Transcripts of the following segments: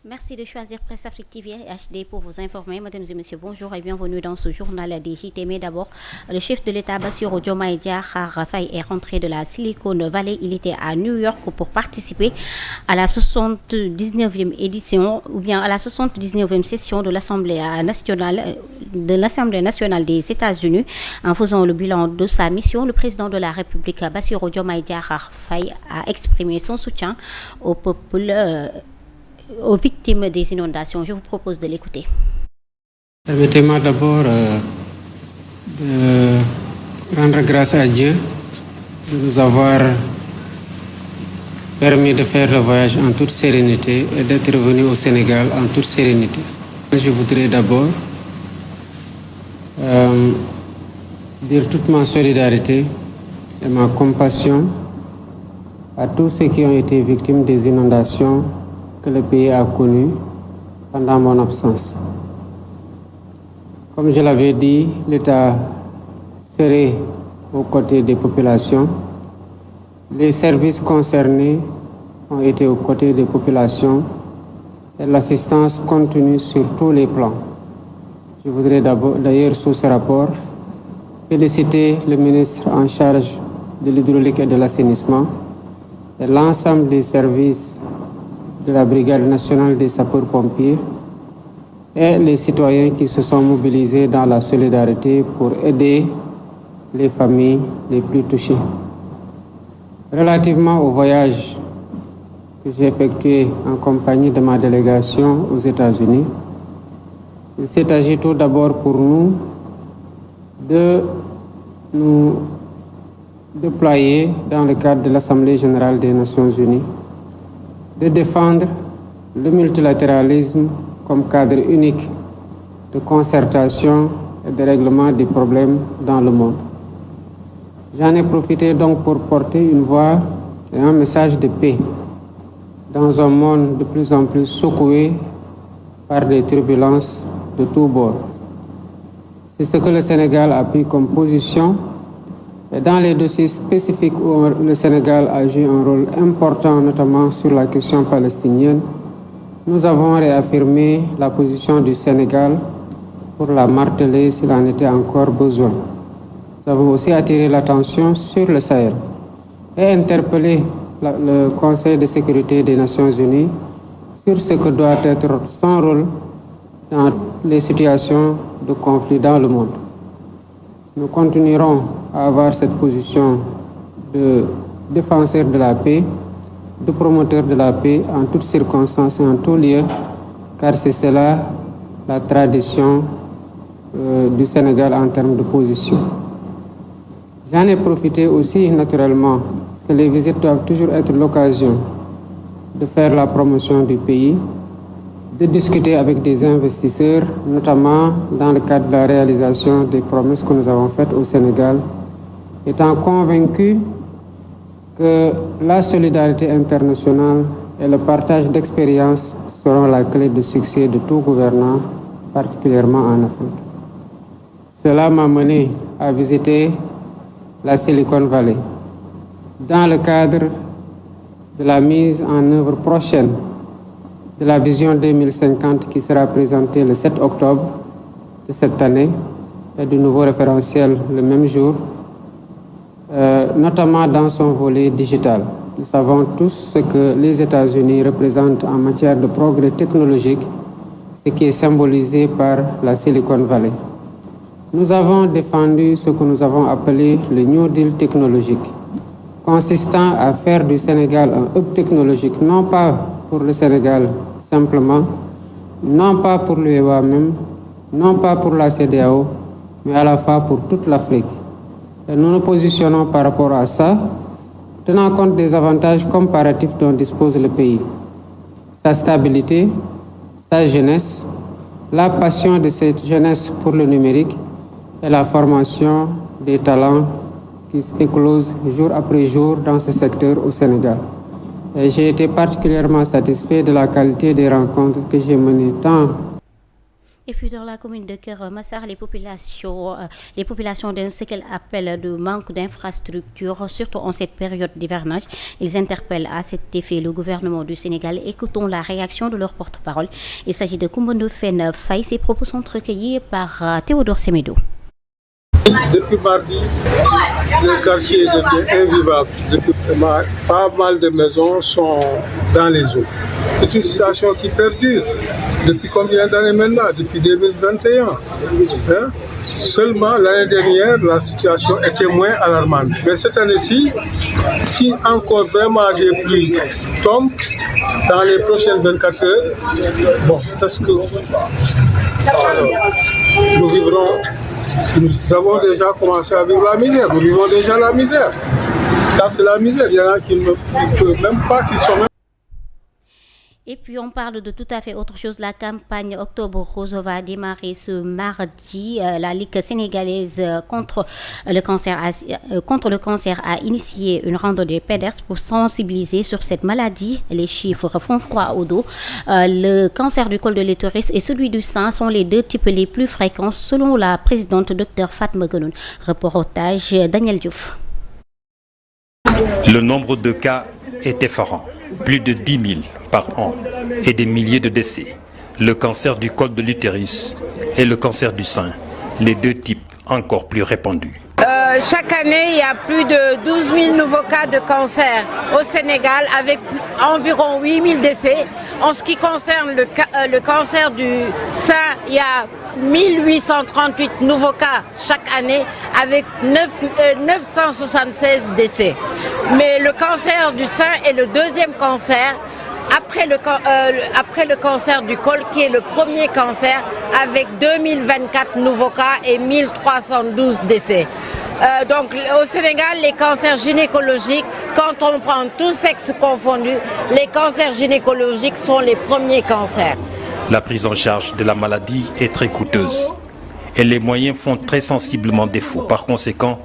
Merci de choisir Presse Afrique TV HD pour vous informer. Mesdames et messieurs, bonjour et bienvenue dans ce journal des JT. Mais d'abord, le chef de l'État, Bassirou Diomaye Diakhar Faye, est rentré de la Silicon Valley. Il était à New York pour participer à la 79e édition ou bien à la 79e session de l'Assemblée nationale des États-Unis. En faisant le bilan de sa mission, le président de la République, Bassirou Diomaye Diakhar Faye, a exprimé son soutien au peuple aux victimes des inondations. Je vous propose de l'écouter. Permettez-moi d'abord de rendre grâce à Dieu de nous avoir permis de faire le voyage en toute sérénité et d'être revenu au Sénégal en toute sérénité. Je voudrais d'abord dire toute ma solidarité et ma compassion à tous ceux qui ont été victimes des inondations que le pays a connu pendant mon absence. Comme je l'avais dit, l'État serait aux côtés des populations. Les services concernés ont été aux côtés des populations et l'assistance continue sur tous les plans. Je voudrais d'ailleurs, sous ce rapport, féliciter le ministre en charge de l'hydraulique et de l'assainissement et l'ensemble des services de la Brigade nationale des sapeurs-pompiers et les citoyens qui se sont mobilisés dans la solidarité pour aider les familles les plus touchées. Relativement au voyage que j'ai effectué en compagnie de ma délégation aux États-Unis, il s'est agi tout d'abord pour nous de nous déployer dans le cadre de l'Assemblée générale des Nations unies, de défendre le multilatéralisme comme cadre unique de concertation et de règlement des problèmes dans le monde. J'en ai profité donc pour porter une voix et un message de paix dans un monde de plus en plus secoué par des turbulences de tous bords. C'est ce que le Sénégal a pris comme position. Et dans les dossiers spécifiques où le Sénégal a joué un rôle important, notamment sur la question palestinienne, nous avons réaffirmé la position du Sénégal pour la marteler s'il en était encore besoin. Nous avons aussi attiré l'attention sur le Sahel et interpellé le Conseil de sécurité des Nations unies sur ce que doit être son rôle dans les situations de conflit dans le monde. Nous continuerons à avoir cette position de défenseur de la paix, de promoteur de la paix en toutes circonstances et en tout lieu, car c'est cela la tradition du Sénégal en termes de position. J'en ai profité aussi naturellement, parce que les visites doivent toujours être l'occasion de faire la promotion du pays, de discuter avec des investisseurs, notamment dans le cadre de la réalisation des promesses que nous avons faites au Sénégal, étant convaincu que la solidarité internationale et le partage d'expériences seront la clé de succès de tout gouvernant, particulièrement en Afrique. Cela m'a mené à visiter la Silicon Valley dans le cadre de la mise en œuvre prochaine de la vision 2050 qui sera présentée le 7 octobre de cette année et du nouveau référentiel le même jour, notamment dans son volet digital. Nous savons tous ce que les États-Unis représentent en matière de progrès technologique, ce qui est symbolisé par la Silicon Valley. Nous avons défendu ce que nous avons appelé le New Deal technologique, consistant à faire du Sénégal un hub technologique, non pas pour le Sénégal simplement, non pas pour l'UEMOA même, non pas pour la CEDEAO, mais à la fois pour toute l'Afrique. Et nous nous positionnons par rapport à ça, tenant compte des avantages comparatifs dont dispose le pays. Sa stabilité, sa jeunesse, la passion de cette jeunesse pour le numérique et la formation des talents qui éclosent jour après jour dans ce secteur au Sénégal. Et j'ai été particulièrement satisfait de la qualité des rencontres que j'ai menées tant Et puis dans la commune de Keur Massar, les populations de ce qu'elles appellent de manque d'infrastructures, surtout en cette période d'hivernage, ils interpellent à cet effet le gouvernement du Sénégal. Écoutons la réaction de leur porte-parole. Il s'agit de Coumba Ndoffène Faye. Ces propos sont recueillis par Théodore Semedo. Depuis mardi, le quartier devient invivable. Pas mal de maisons sont dans les eaux. C'est une situation qui perdure. Depuis combien d'années maintenant? Depuis 2021. Seulement l'année dernière, la situation était moins alarmante. Mais cette année-ci, si encore vraiment des pluies tombent dans les prochaines 24 heures, parce que nous avons déjà commencé à vivre la misère. Nous vivons déjà la misère. Ça, c'est la misère. Il y en a qui ne peuvent même pas, qui sont même... Et puis on parle de tout à fait autre chose. La campagne Octobre Rose va démarrer ce mardi. La Ligue sénégalaise contre le cancer a initié une randonnée pédestre pour sensibiliser sur cette maladie. Les chiffres font froid au dos. Le cancer du col de l'utérus et celui du sein sont les deux types les plus fréquents selon la présidente Dr Fatma Guenoune. Reportage Daniel Diouf. Le nombre de cas est effarant. Plus de 10 000 par an et des milliers de décès. Le cancer du col de l'utérus et le cancer du sein, les deux types encore plus répandus. Chaque année, il y a plus de 12 000 nouveaux cas de cancer au Sénégal avec environ 8 000 décès. En ce qui concerne le cancer du sein, il y a 1838 nouveaux cas chaque année avec 976 décès. Mais le cancer du sein est le deuxième cancer après le cancer du col qui est le premier cancer avec 2024 nouveaux cas et 1312 décès. Donc au Sénégal, les cancers gynécologiques, quand on prend tous sexes confondus, les cancers gynécologiques sont les premiers cancers. La prise en charge de la maladie est très coûteuse et les moyens font très sensiblement défaut. Par conséquent,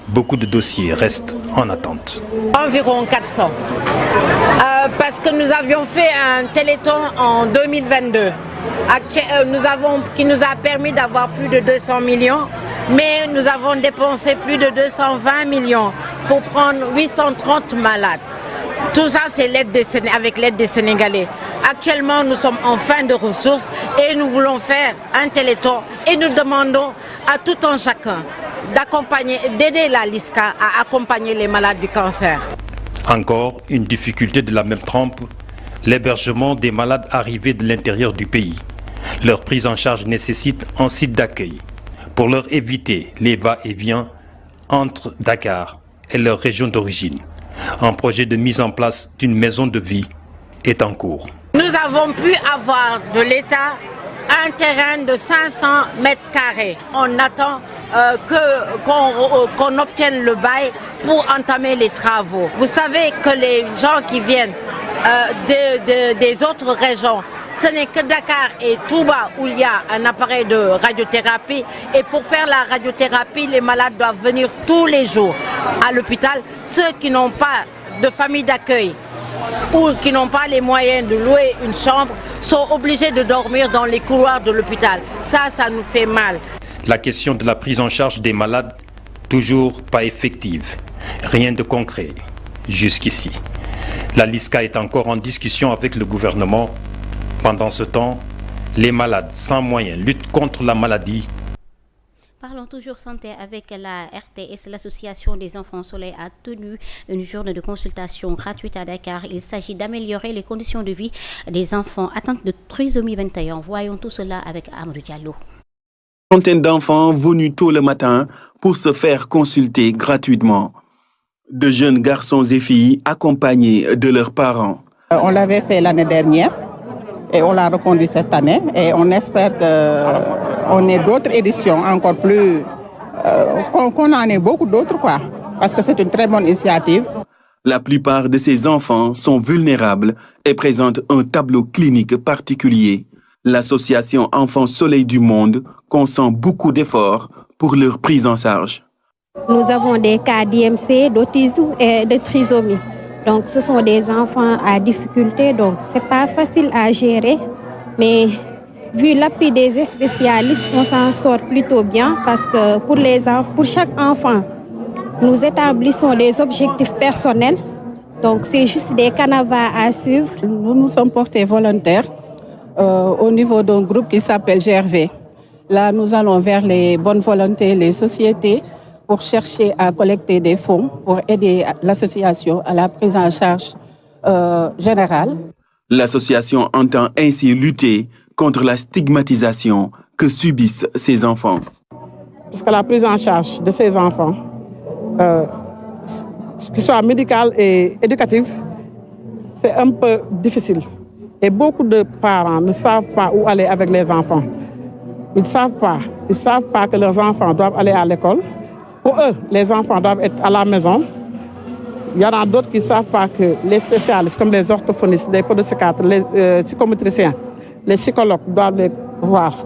beaucoup de dossiers restent en attente. Environ 400. Parce que nous avions fait un téléthon en 2022 qui nous a permis d'avoir plus de 200 millions. Mais nous avons dépensé plus de 220 millions pour prendre 830 malades. Tout ça, c'est avec l'aide des Sénégalais. Actuellement, nous sommes en fin de ressources et nous voulons faire un téléthon et nous demandons à tout un chacun d'aider la LISCA à accompagner les malades du cancer. Encore une difficulté de la même trempe, l'hébergement des malades arrivés de l'intérieur du pays. Leur prise en charge nécessite un site d'accueil pour leur éviter les va-et-vient entre Dakar et leur région d'origine. Un projet de mise en place d'une maison de vie est en cours. Nous avons pu avoir de l'État un terrain de 500 mètres carrés. On attend qu'on obtienne le bail pour entamer les travaux. Vous savez que les gens qui viennent des autres régions, ce n'est que Dakar et Touba où il y a un appareil de radiothérapie. Et pour faire la radiothérapie, les malades doivent venir tous les jours à l'hôpital. Ceux qui n'ont pas de famille d'accueil ou qui n'ont pas les moyens de louer une chambre sont obligés de dormir dans les couloirs de l'hôpital. Ça nous fait mal. La question de la prise en charge des malades, toujours pas effective. Rien de concret jusqu'ici. La LISCA est encore en discussion avec le gouvernement. Pendant ce temps, les malades sans moyens luttent contre la maladie. Parlons toujours santé avec la RTS. L'Association des enfants soleil a tenu une journée de consultation gratuite à Dakar. Il s'agit d'améliorer les conditions de vie des enfants atteints de trisomie 21. Voyons tout cela avec Amadou Diallo. Une centaine d'enfants venus tôt le matin pour se faire consulter gratuitement. De jeunes garçons et filles accompagnés de leurs parents. On l'avait fait l'année dernière. Et on l'a reconduit cette année et on espère qu'on ait d'autres éditions encore plus, qu'on en ait beaucoup d'autres quoi, parce que c'est une très bonne initiative. La plupart de ces enfants sont vulnérables et présentent un tableau clinique particulier. L'association Enfants Soleil du Monde consent beaucoup d'efforts pour leur prise en charge. Nous avons des cas d'IMC, d'autisme et de trisomie. Donc, ce sont des enfants à difficulté, donc c'est pas facile à gérer, mais vu l'appui des spécialistes, on s'en sort plutôt bien parce que pour chaque enfant, nous établissons des objectifs personnels. Donc, c'est juste des canevas à suivre. Nous nous sommes portés volontaires au niveau d'un groupe qui s'appelle GRV. Là, nous allons vers les bonnes volontés, les sociétés, pour chercher à collecter des fonds pour aider l'association à la prise en charge générale. L'association entend ainsi lutter contre la stigmatisation que subissent ces enfants. Parce que la prise en charge de ces enfants, que ce soit médicale et éducative, c'est un peu difficile. Et beaucoup de parents ne savent pas où aller avec les enfants. Ils ne savent pas. Ils ne savent pas que leurs enfants doivent aller à l'école. Pour eux, les enfants doivent être à la maison. Il y en a d'autres qui ne savent pas que les spécialistes, comme les orthophonistes, les pédopsychiatres, les psychométriciens, les psychologues doivent les voir.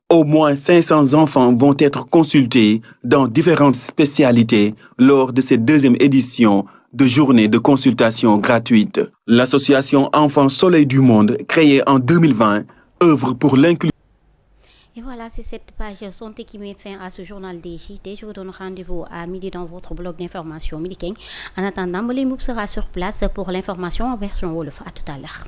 Au moins 500 enfants vont être consultés dans différentes spécialités lors de cette deuxième édition de journée de consultation gratuite. L'association Enfants Soleil du Monde, créée en 2020, œuvre pour l'inclusion. Et voilà, c'est cette page santé qui met fin à ce journal des JT. Je vous donne rendez-vous à midi dans votre blog d'information Midi King. En attendant, Moulay Moub sera sur place pour l'information en version Wolof. À tout à l'heure.